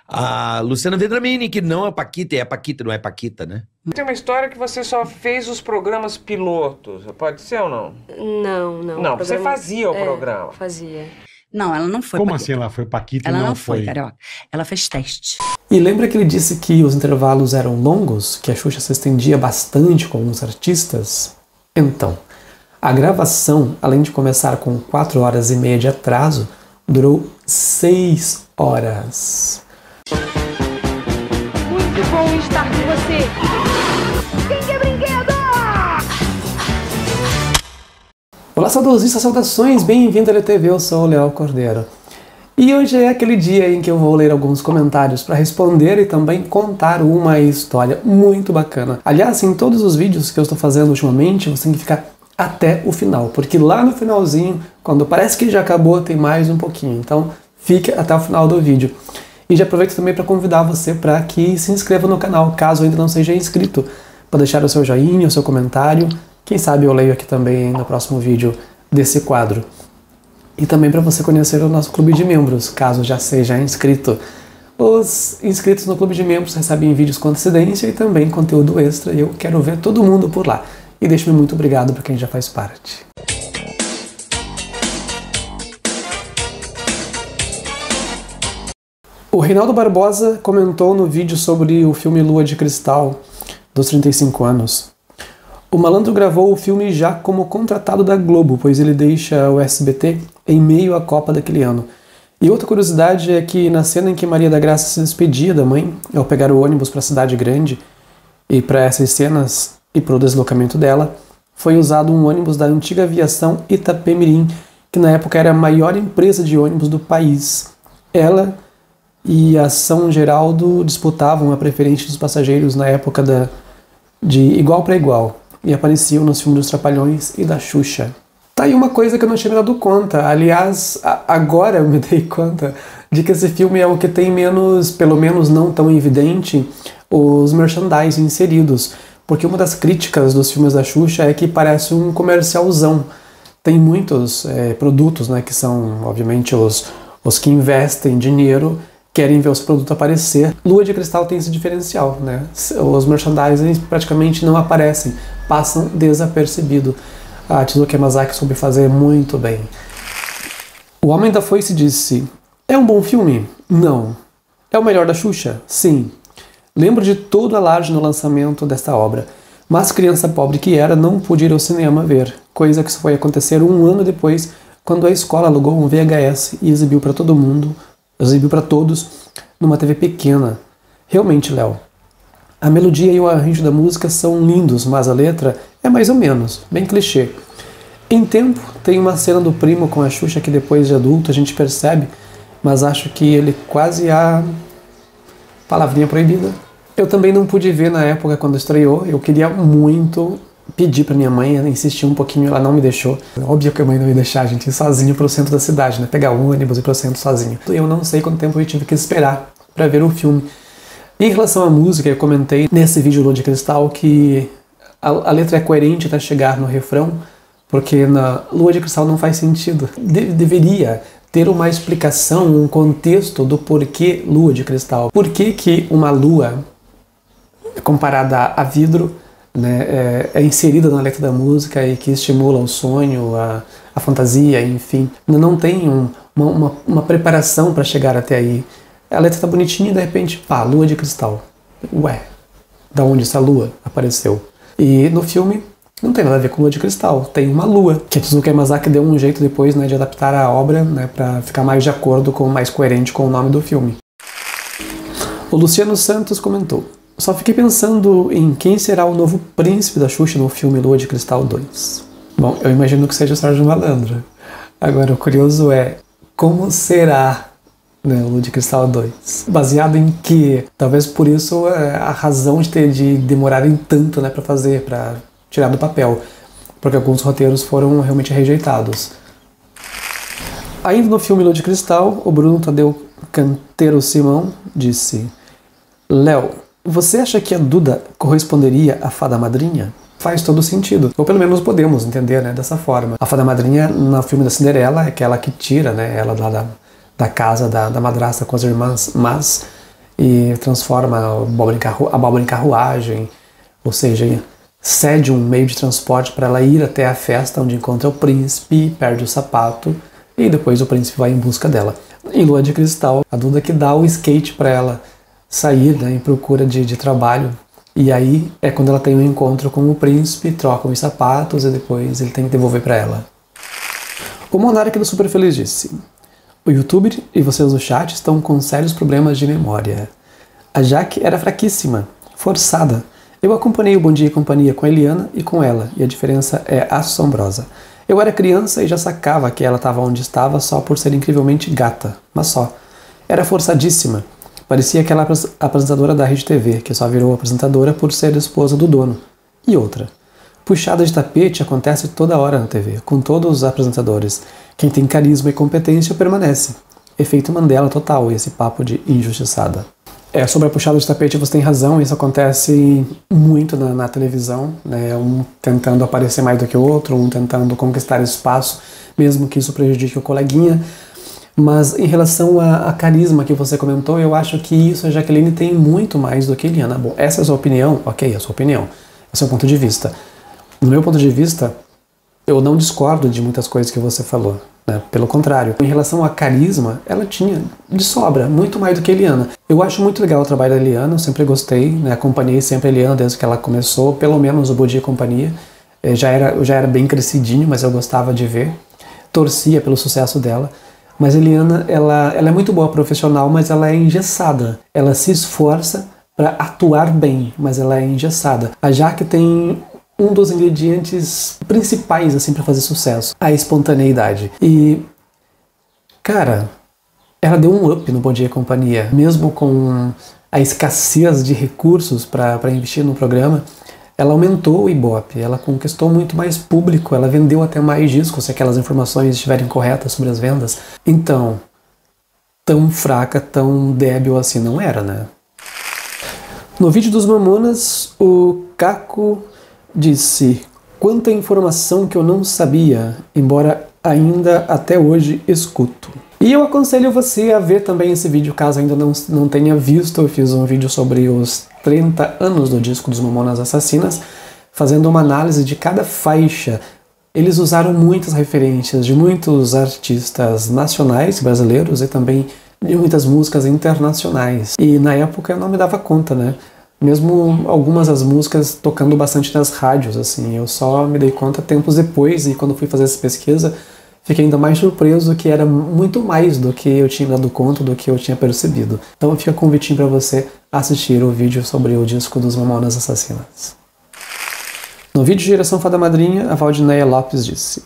A Luciana Vendramini, que não é Paquita, é a Paquita, não é Paquita, né? Tem uma história que você só fez os programas pilotos, pode ser ou não? Não. Não, você fazia o programa. Fazia. Não, ela não foi Como Paquita. assim ela foi Paquita e Ela não não foi, Carioca. Ela fez teste. E lembra que ele disse que os intervalos eram longos? Que a Xuxa se estendia bastante com alguns artistas? Então, a gravação, além de começar com 4 horas e meia de atraso, durou 6 horas. Muito bom estar com você. Quem quer brinquedo? Olá, saudosistas, saudações, bem-vindo à LTV, eu sou o Léo Cordeiro. E hoje é aquele dia em que eu vou ler alguns comentários para responder e também contar uma história muito bacana. Aliás, em todos os vídeos que eu estou fazendo ultimamente, você tem que ficar até o final, porque lá no finalzinho, quando parece que já acabou, tem mais um pouquinho. Então, fique até o final do vídeo. E já aproveito também para convidar você para que se inscreva no canal, caso ainda não seja inscrito, para deixar o seu joinha, o seu comentário. Quem sabe eu leio aqui também no próximo vídeo desse quadro. E também para você conhecer o nosso clube de membros, caso já seja inscrito. Os inscritos no clube de membros recebem vídeos com antecedência e também conteúdo extra. E eu quero ver todo mundo por lá. E deixo-me muito obrigado para quem já faz parte. O Reinaldo Barbosa comentou no vídeo sobre o filme Lua de Cristal, dos 35 anos. O malandro gravou o filme já como contratado da Globo, pois ele deixa o SBT em meio à Copa daquele ano. E outra curiosidade é que na cena em que Maria da Graça se despedia da mãe, ao pegar o ônibus para a cidade grande, e para essas cenas e para o deslocamento dela, foi usado um ônibus da antiga aviação Itapemirim, que na época era a maior empresa de ônibus do país. Ela e a São Geraldo disputavam a preferência dos passageiros na época de igual para igual, e apareciam nos filmes dos Trapalhões e da Xuxa. Tá aí uma coisa que eu não tinha me dado conta. Aliás, agora eu me dei conta de que esse filme é o que tem menos, pelo menos não tão evidente, os merchandising inseridos. Porque uma das críticas dos filmes da Xuxa é que parece um comercialzão. Tem muitos produtos, né, que são, obviamente, os que investem dinheiro, querem ver o seu produto aparecer. Lua de Cristal tem esse diferencial, né? Os merchandising praticamente não aparecem, passam desapercebido. A Tezuka Yamazaki soube fazer muito bem. O Homem da Foice disse: é um bom filme? Não. É o melhor da Xuxa? Sim. Lembro de todo o alarde no lançamento desta obra, mas criança pobre que era, não pude ir ao cinema ver, coisa que só foi acontecer um ano depois, quando a escola alugou um VHS e exibiu para todo mundo, exibiu para todos, numa TV pequena. Realmente, Léo, a melodia e o arranjo da música são lindos, mas a letra é mais ou menos, bem clichê. Em Tempo, tem uma cena do primo com a Xuxa que depois de adulto a gente percebe, mas acho que ele quase a palavrinha proibida. Eu também não pude ver na época quando estreou, eu queria muito pedir pra minha mãe, ela insistiu um pouquinho, ela não me deixou. Óbvio que a mãe não ia deixar a gente ir sozinho pro centro da cidade, né? Pegar o ônibus e ir pro centro sozinho. Eu não sei quanto tempo eu tive que esperar pra ver o filme. Em relação à música, eu comentei nesse vídeo Lua de Cristal que a letra é coerente até chegar no refrão, porque na Lua de Cristal não faz sentido. Deveria ter uma explicação, um contexto do porquê Lua de Cristal. Por que uma lua comparada a vidro, né, é inserida na letra da música e que estimula o sonho, a fantasia, enfim. Não tem uma preparação para chegar até aí. A letra tá bonitinha e de repente, pá, Lua de Cristal. Ué, da onde essa lua apareceu? E no filme não tem nada a ver com Lua de Cristal, tem uma lua, que a Tezuka Yamazaki deu um jeito depois, né, de adaptar a obra, né, para ficar mais de acordo, mais coerente com o nome do filme. O Luciano Santos comentou: só fiquei pensando em quem será o novo príncipe da Xuxa no filme Lua de Cristal 2. Bom, eu imagino que seja o Sérgio Malandro. Agora, o curioso é, como será, né, o Lua de Cristal 2? Baseado em que? Talvez por isso a razão de demorarem tanto, né, para tirar do papel. Porque alguns roteiros foram realmente rejeitados. Ainda no filme Lua de Cristal, o Bruno Tadeu Canteiro Simão disse: Léo, você acha que a Duda corresponderia à Fada Madrinha? Faz todo sentido. Ou pelo menos podemos entender, né, dessa forma. A Fada Madrinha, no filme da Cinderela, é aquela que tira, né, ela lá da casa da madrasta com as irmãs, mas e transforma a abóbora em carruagem, ou seja, cede um meio de transporte para ela ir até a festa onde encontra o príncipe, perde o sapato e depois o príncipe vai em busca dela. Em Lua de Cristal, a Duda que dá o skate para ela sair, né, em procura de trabalho. E aí é quando ela tem um encontro com o príncipe, trocam os sapatos e depois ele tem que devolver para ela. O Monarca do Super Feliz disse: o youtuber e vocês do chat estão com sérios problemas de memória. A Jaque era fraquíssima, forçada. Eu acompanhei o Bom Dia e Companhia com a Eliana e com ela, e a diferença é assombrosa. Eu era criança e já sacava que ela estava onde estava só por ser incrivelmente gata, mas só. Era forçadíssima. Parecia aquela apresentadora da Rede TV, que só virou apresentadora por ser esposa do dono. E outra. Puxada de tapete acontece toda hora na TV, com todos os apresentadores. Quem tem carisma e competência permanece. Efeito Mandela total, esse papo de injustiçada. Sobre a puxada de tapete você tem razão, isso acontece muito na televisão, né? Um tentando aparecer mais do que o outro, um tentando conquistar espaço, mesmo que isso prejudique o coleguinha. Mas em relação a carisma que você comentou, eu acho que isso a Jaqueline tem muito mais do que a Eliana. Bom, essa é a sua opinião? Ok, é a sua opinião. É o seu ponto de vista. No meu ponto de vista, eu não discordo de muitas coisas que você falou, né? Pelo contrário, em relação a carisma, ela tinha de sobra, muito mais do que a Eliana. Eu acho muito legal o trabalho da Eliana, eu sempre gostei, né? Acompanhei sempre a Eliana desde que ela começou, pelo menos o Bom Dia e Companhia. Eu já era bem crescidinho, mas eu gostava de ver, torcia pelo sucesso dela. Mas a Eliana, ela é muito boa profissional, mas ela é engessada. Ela se esforça para atuar bem, mas ela é engessada. A Jaque tem um dos ingredientes principais assim para fazer sucesso, a espontaneidade. E, cara, ela deu um up no Bom Dia e Companhia, mesmo com a escassez de recursos para investir no programa. Ela aumentou o Ibope, ela conquistou muito mais público, ela vendeu até mais discos, se aquelas informações estiverem corretas sobre as vendas. Então, tão fraca, tão débil assim não era, né? No vídeo dos Mamonas, o Caco disse: quanta informação que eu não sabia, embora ainda até hoje escuto. E eu aconselho você a ver também esse vídeo, caso ainda não tenha visto. Eu fiz um vídeo sobre os 30 anos do disco dos Mamonas Assassinas, fazendo uma análise de cada faixa. Eles usaram muitas referências de muitos artistas nacionais brasileiros e também de muitas músicas internacionais. E na época eu não me dava conta, né? Mesmo algumas das músicas tocando bastante nas rádios, assim. Eu só me dei conta tempos depois, e quando fui fazer essa pesquisa, fiquei ainda mais surpreso que era muito mais do que eu tinha dado conta, do que eu tinha percebido. Então fica convitinho para você assistir o vídeo sobre o disco dos Mamonas Assassinas. No vídeo de Geração Fada Madrinha, a Valdineia Lopes disse: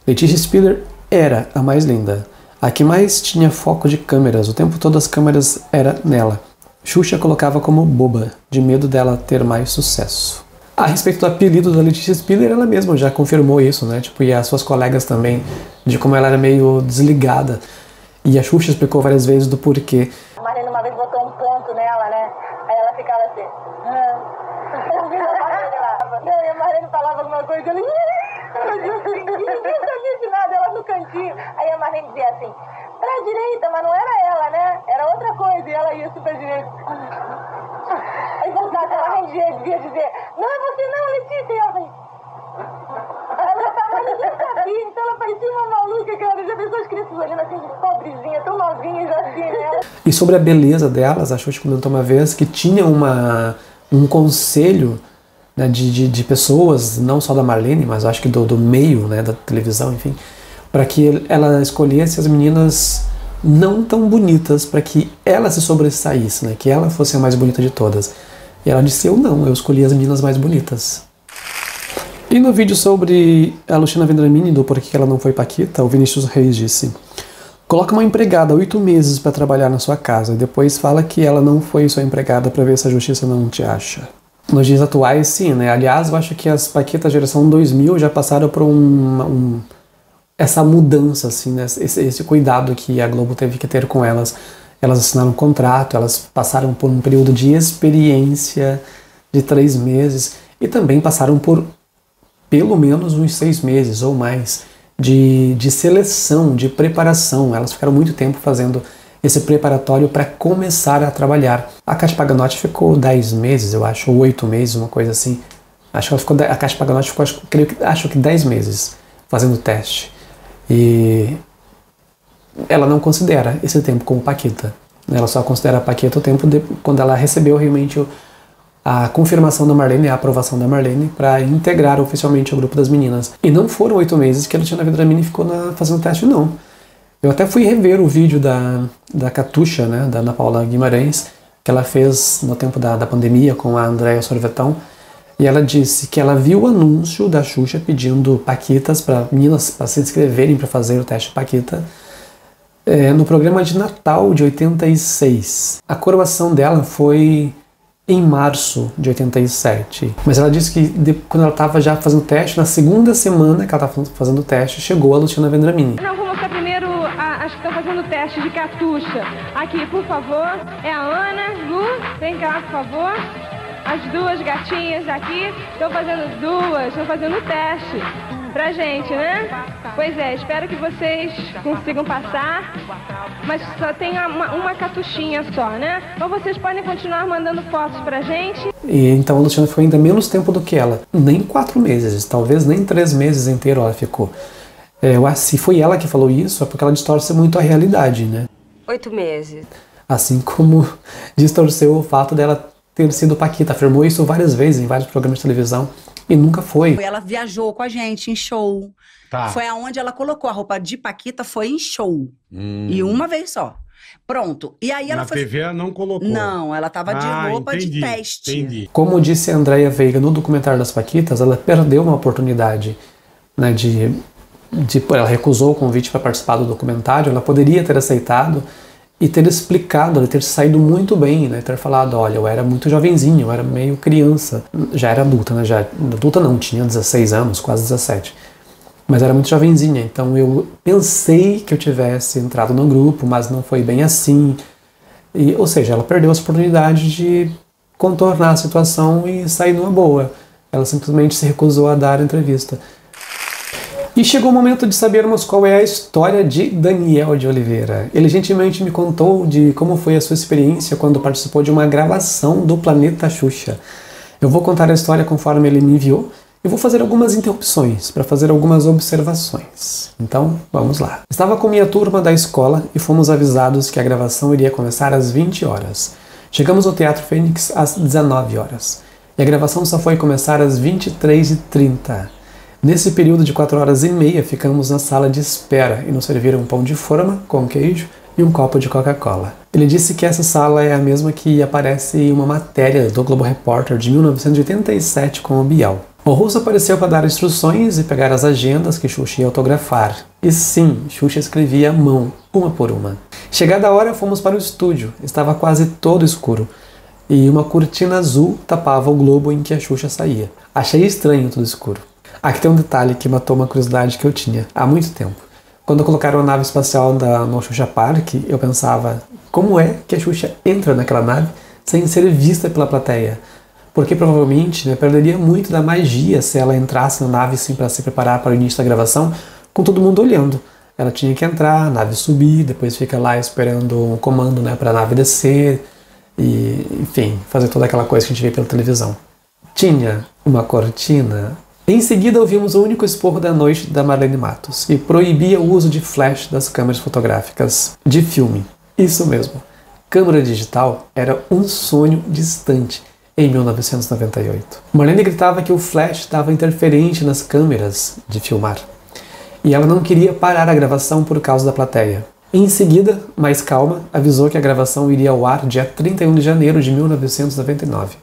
Letícia Spiller era a mais linda, a que mais tinha foco de câmeras, o tempo todo as câmeras era nela. Xuxa colocava como boba, de medo dela ter mais sucesso. A respeito do apelido da Letícia Spiller, ela mesma já confirmou isso, né? Tipo, e as suas colegas também, de como ela era meio desligada. E a Xuxa explicou várias vezes do porquê. A Marlene uma vez botou um canto nela, né? Aí ela ficava assim. E a Marlene falava alguma coisa, ela... ninguém sabia de nada, ela no cantinho. Aí a Marlene dizia assim: pra direita, mas não era ela, né? Era outra coisa, e ela ia super direita. Aí voltava, ela devia dizer: não é você não, Letícia. E ela falei... Ela tava ninguém sabia, então ela parecia uma maluca, cara. Já pensou as crianças olhando assim, pobrezinha, tão novinha, já assim, né? E sobre a beleza delas, a Xuxa comentou uma vez que tinha um conselho, né, de pessoas, não só da Marlene, mas acho que do meio, né, da televisão, enfim, para que ela escolhesse as meninas não tão bonitas, para que ela se sobressaísse, né, que ela fosse a mais bonita de todas. E ela disse: eu não, eu escolhi as meninas mais bonitas. E no vídeo sobre a Luciana Vendramini, do porquê ela não foi Paquita, o Vinícius Reis disse: coloca uma empregada 8 meses para trabalhar na sua casa e depois fala que ela não foi sua empregada para ver se a justiça não te acha. Nos dias atuais, sim, né? Aliás, eu acho que as Paquitas geração 2000 já passaram por essa mudança, assim, né? Esse cuidado que a Globo teve que ter com elas. Elas assinaram um contrato, elas passaram por um período de experiência de 3 meses e também passaram por pelo menos uns 6 meses ou mais de seleção, de preparação. Elas ficaram muito tempo fazendo esse preparatório para começar a trabalhar. A Kátia Paganotti ficou 10 meses, eu acho, ou 8 meses, uma coisa assim. Acho que a Kátia Paganotti ficou, acho que 10 meses fazendo o teste. E ela não considera esse tempo como Paquita. Ela só considera a Paquita o tempo quando ela recebeu realmente a confirmação da Marlene, a aprovação da Marlene para integrar oficialmente o grupo das meninas. E não foram 8 meses que a Luciana Vendramini ficou fazendo teste, não. Eu até fui rever o vídeo da Catuxa, né, da Ana Paula Guimarães, que ela fez no tempo da pandemia com a Andréa Sorvetão, e ela disse que ela viu o anúncio da Xuxa pedindo paquitas para meninas para se inscreverem para fazer o teste Paquita no programa de Natal de 86. A coroação dela foi em março de 87, mas ela disse que quando ela estava já fazendo o teste, na segunda semana que ela estava fazendo o teste, chegou a Luciana Vendramini. Não, vou mostrar primeiro as que estão fazendo o teste de Catuxa. Aqui, por favor, é a Ana, Lu, vem cá, por favor. As duas gatinhas aqui estão fazendo o teste pra gente, né? Pois é, espero que vocês consigam passar, mas só tem uma catuxinha só, né? Então vocês podem continuar mandando fotos pra gente. E então a Luciana ficou ainda menos tempo do que ela, nem 4 meses, talvez nem 3 meses inteiro ela ficou. Se foi ela que falou isso, é porque ela distorce muito a realidade, né? 8 meses. Assim como distorceu o fato dela ter sido Paquita, afirmou isso várias vezes em vários programas de televisão e nunca foi. Ela viajou com a gente em show. Tá. Foi aonde ela colocou a roupa de Paquita, foi em show. E uma vez só. Pronto. E aí ela Na TV ela não colocou. Não, ela tava de roupa de teste. Entendi. Como disse a Andréa Veiga no documentário das Paquitas, ela perdeu uma oportunidade, né, ela recusou o convite para participar do documentário, ela poderia ter aceitado e ter explicado, ter saído muito bem, né? Ter falado, olha, eu era muito jovenzinho, eu era meio criança, já era adulta, né? Adulta não, tinha 16 anos, quase 17, mas era muito jovenzinha, então eu pensei que eu tivesse entrado no grupo, mas não foi bem assim, ou seja, ela perdeu a oportunidade de contornar a situação e sair numa boa. Ela simplesmente se recusou a dar a entrevista. E chegou o momento de sabermos qual é a história de Daniel de Oliveira. Ele gentilmente me contou de como foi a sua experiência quando participou de uma gravação do Planeta Xuxa. Eu vou contar a história conforme ele me enviou e vou fazer algumas interrupções para fazer algumas observações. Então, vamos lá. Estava com minha turma da escola e fomos avisados que a gravação iria começar às 20 horas. Chegamos no Teatro Fênix às 19 horas. E a gravação só foi começar às 23h30. Nesse período de 4 horas e meia, ficamos na sala de espera e nos serviram um pão de forma com queijo e um copo de Coca-Cola. Ele disse que essa sala é a mesma que aparece em uma matéria do Globo Repórter de 1987 com o Bial. O russo apareceu para dar instruções e pegar as agendas que Xuxa ia autografar. E sim, Xuxa escrevia à mão, uma por uma. Chegada a hora, fomos para o estúdio. Estava quase todo escuro. E uma cortina azul tapava o globo em que a Xuxa saía. Achei estranho tudo escuro. Aqui tem um detalhe que matou uma curiosidade que eu tinha há muito tempo. Quando colocaram a nave espacial no Xuxa Park, eu pensava, como é que a Xuxa entra naquela nave sem ser vista pela plateia? Porque provavelmente, né, perderia muito da magia se ela entrasse na nave assim, para se preparar para o início da gravação, com todo mundo olhando. Ela tinha que entrar, a nave subir, depois fica lá esperando um comando, né, para a nave descer, e enfim, fazer toda aquela coisa que a gente vê pela televisão. Tinha uma cortina. Em seguida ouvimos o único esporro da noite da Marlene Matos e proibia o uso de flash das câmeras fotográficas de filme. Isso mesmo, câmera digital era um sonho distante em 1998. Marlene gritava que o flash estava interferente nas câmeras de filmar e ela não queria parar a gravação por causa da plateia. Em seguida, mais calma, avisou que a gravação iria ao ar dia 31 de janeiro de 1999.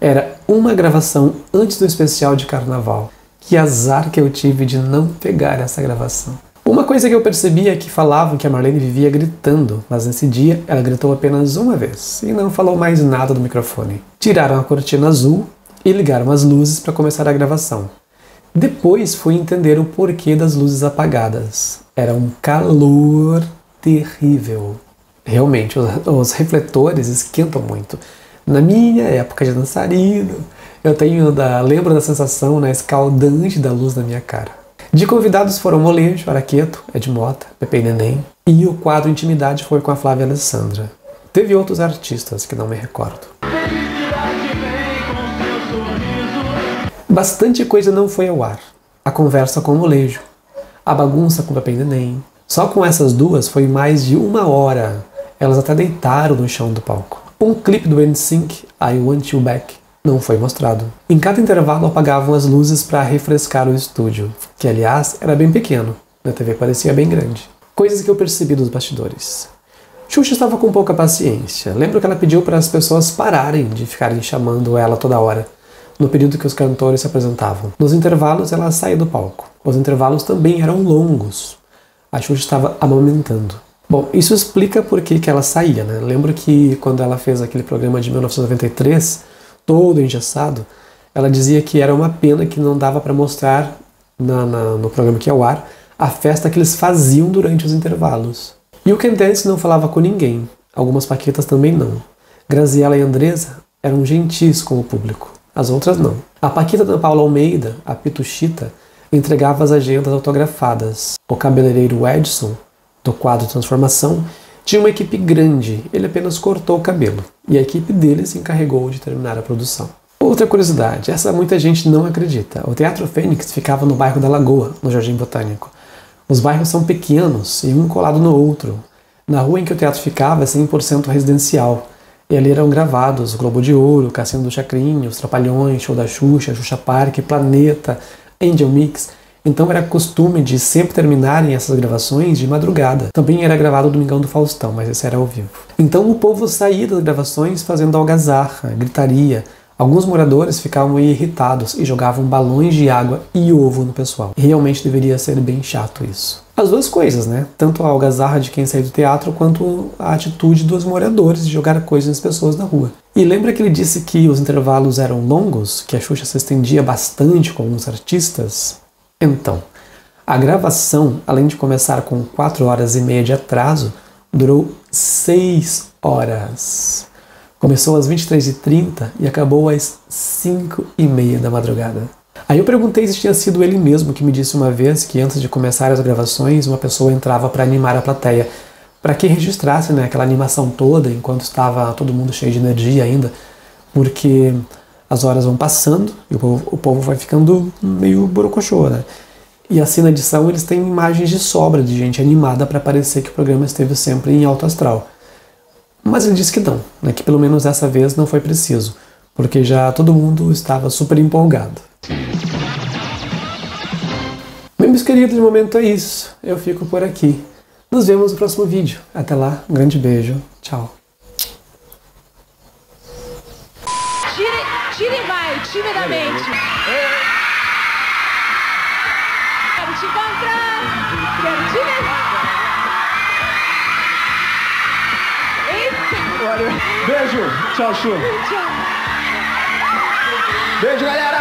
Era uma gravação antes do especial de carnaval. Que azar que eu tive de não pegar essa gravação. Uma coisa que eu percebi é que falavam que a Marlene vivia gritando, mas nesse dia ela gritou apenas uma vez e não falou mais nada do microfone. Tiraram a cortina azul e ligaram as luzes para começar a gravação. Depois fui entender o porquê das luzes apagadas. Era um calor terrível. Realmente, os refletores esquentam muito. Na minha época de dançarino, eu lembro da sensação, né, escaldante da luz na minha cara. De convidados foram Molejo, Araqueto, Ed Mota, Pepe e Neném, e o quadro Intimidade foi com a Flávia Alessandra. Teve outros artistas que não me recordo. Bastante coisa não foi ao ar. A conversa com o Molejo, a bagunça com Pepe e Neném. Só com essas duas foi mais de 1 hora. Elas até deitaram no chão do palco. Um clipe do NSYNC, I Want You Back, não foi mostrado. Em cada intervalo apagavam as luzes para refrescar o estúdio, que aliás era bem pequeno, na TV parecia bem grande. Coisas que eu percebi dos bastidores. Xuxa estava com pouca paciência. Lembro que ela pediu para as pessoas pararem de ficarem chamando ela toda hora, no período que os cantores se apresentavam. Nos intervalos ela saía do palco. Os intervalos também eram longos. A Xuxa estava amamentando. Bom, isso explica por que ela saía, né? Lembro que quando ela fez aquele programa de 1993, todo engessado, ela dizia que era uma pena que não dava para mostrar no programa que ia ao ar a festa que eles faziam durante os intervalos. E o Can Dance não falava com ninguém, algumas paquetas também não. Graziella e Andresa eram gentis com o público, as outras não. A paquita da Paula Almeida, a Pituchita, entregava as agendas autografadas. O cabeleireiro Edson, do quadro Transformação, tinha uma equipe grande, ele apenas cortou o cabelo, e a equipe dele se encarregou de terminar a produção. Outra curiosidade, essa muita gente não acredita, o Teatro Fênix ficava no bairro da Lagoa, no Jardim Botânico. Os bairros são pequenos e um colado no outro. Na rua em que o teatro ficava é 100% residencial, e ali eram gravados Globo de Ouro, Cassino do Chacrinha, Os Trapalhões, Show da Xuxa, Xuxa Park, Planeta, Angel Mix. Então era costume de sempre terminarem essas gravações de madrugada. Também era gravado o Domingão do Faustão, mas esse era ao vivo. Então o povo saía das gravações fazendo algazarra, gritaria. Alguns moradores ficavam irritados e jogavam balões de água e ovo no pessoal. E realmente deveria ser bem chato isso. As duas coisas, né? Tanto a algazarra de quem saiu do teatro, quanto a atitude dos moradores de jogar coisas nas pessoas na rua. E lembra que ele disse que os intervalos eram longos? Que a Xuxa se estendia bastante com alguns artistas? Então, a gravação, além de começar com 4h30 de atraso, durou 6 horas. Começou às 23h30 e acabou às 5h30 da madrugada. Aí eu perguntei se tinha sido ele mesmo que me disse uma vez que antes de começar as gravações, uma pessoa entrava para animar a plateia, para que registrasse, né, aquela animação toda enquanto estava todo mundo cheio de energia ainda, porque as horas vão passando e o povo vai ficando meio borocochô, né? E assim na edição eles têm imagens de sobra de gente animada para parecer que o programa esteve sempre em alto astral. Mas ele disse que não, né, que pelo menos dessa vez não foi preciso, porque já todo mundo estava super empolgado. Meus queridos, de momento é isso. Eu fico por aqui. Nos vemos no próximo vídeo. Até lá, um grande beijo. Tchau. Tire e vai, timidamente. Quero te encontrar. Quero te ver. Eita. Beijo. Tchau, Chu. Tchau. Beijo, galera.